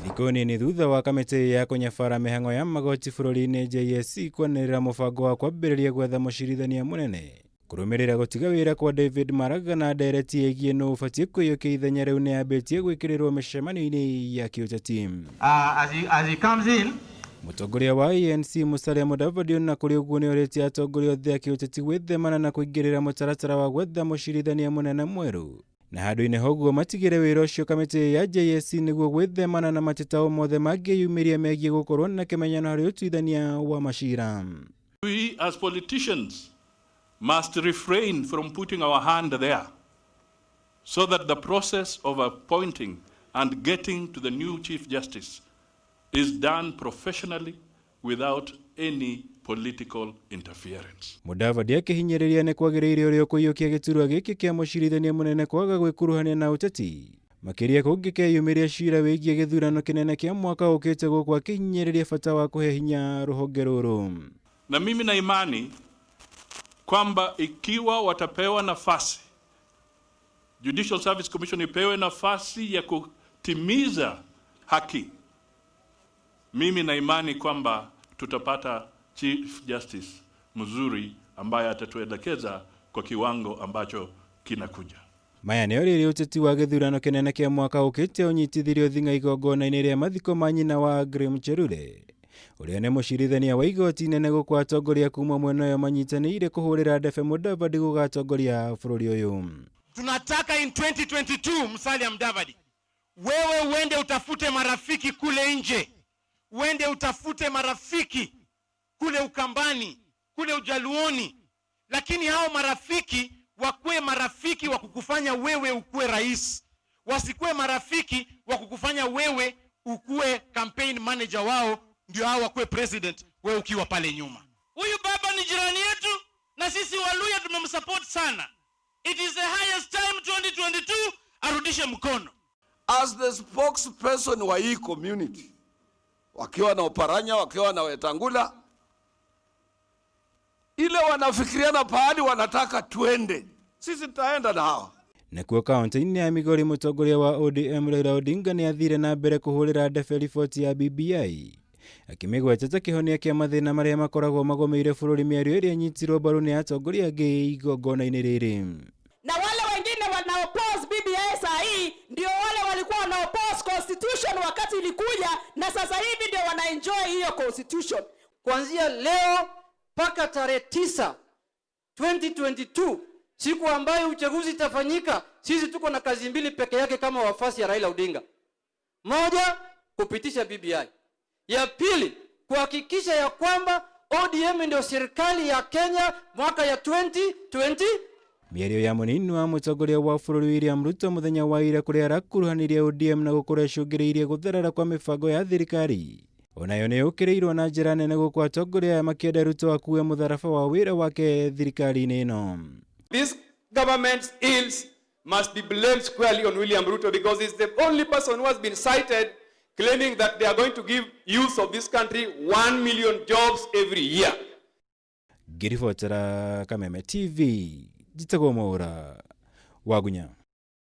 Thikoni ni thutha wa kamiti ya kunyabara mihang'o ya magoti bururi-ini JSC kwanirira mubango wa kwambiriria gwetha mucirithania munene kurumirira gutiga wira kwa David Maraga na ndereti yegie no ubatie kwiyukia ithenya riu ni ambitie gwikirirwo micemanio-ini ya kiuteti. As he comes in, Mutongoria wa ANC Musalia Mudavadi na kuri uguo ni oreti atongoria othe a kiuteti gwithemana na kuingirira mutaratara wa gwetha mucirithania munene mweru. Na handu-ini hoguo matigire wira ucio kamiti ya JSC niguo gwithemana na mateta mothe mangiyumiria megie gukorwo na kimenyano hari utuithania wa macira. We as politicians must refrain from putting our hand there so that the process of appointing and getting to the new Chief Justice is done professionally without any political interference. Mudavadi akihinyiriria ni kwagiriire urio kuiyukia giturwa giki kia mucirithania munene kwaga gwikuruhania na uteti makiria kungikeyumiria cira wigie githurano kinene kia mwaka ukite guku akihinyiriria bata wa kuhe hinya ruhonge ruru. Na mimi na imani kwamba ikiwa watapewa nafasi, Judicial Service Commission ipewe nafasi ya kutimiza haki, mimi na imani kwamba tutapata Chief Justice mzuri ambaye atatuelekeza kwa kiwango ambacho kinakuja. Maya ni oriri uteti wa githurano kinene kia mwaka ukite unyitithirio thinga igongona-ini ria mathiko ma nyina wa Graham Cherure uria ni mucirithania wa igoti inene guku atongoria kuma mwena uyo manyitanire kuhurira ndebe Mudavadi gugatongoria bururi uyu. Tunataka in 2022 Musalia Mudavadi, wewe uende utafute marafiki kule nje, uende utafute marafiki kule Ukambani, kule Ujaluoni, lakini hao marafiki wakuwe marafiki wa kukufanya wewe ukuwe rais, wasikuwe marafiki wa kukufanya wewe ukuwe campaign manager wao ndio hao wakuwe president wewe ukiwa pale nyuma. Huyu baba ni jirani yetu na sisi Waluya tumemsupport sana. It is the highest time 2022 arudishe mkono. As the spokesperson wa hii community, wakiwa na Oparanya, wakiwa na Wetangula, ile wanafikiriana pahali wanataka tuende, sisi tutaenda na hawa. Nakuo kaunti-ini ya Migori mutongoria wa ODM Raila Odinga ni athire na mbere kuhurira ndebe riboti ya BBI akimigwetete kihonia kia mathina maria makoragwo magomeire bururi miario iria nyitirwo mbaru ni atongoria angi igongona-ini riri. Na wale wengine wana oppose BBI saa hii ndio wale walikuwa wana oppose constitution wakati ilikuja, na sasa hivi ndio wana enjoy hiyo constitution. Kuanzia leo mpaka tarehe 9 2022, siku ambayo uchaguzi itafanyika, sisi tuko na kazi mbili peke yake kama wafasi ya Raila Odinga. Moja, kupitisha BBI. Ya pili, kuhakikisha ya kwamba ODM ndio serikali ya Kenya mwaka ya 2020. Miario ya munini wa mutongoria wa bururi William Ruto muthenya wa ira kuria arakuruhanirie ODM na gukora icungiriirie gutherera kwa mibango ya thirikari. Onayo ni ukirirwo na njira nene guku atongoria makienda Ruto akuwe mutharaba wa wira wake thirikari-ini ino. This government's ills must be blamed squarely on William Ruto because he's the only person who has been cited claiming that they are going to give youth of this country 1 million jobs every year. Girifotera Kameme TV, jitagwo Mwaura Wagunya.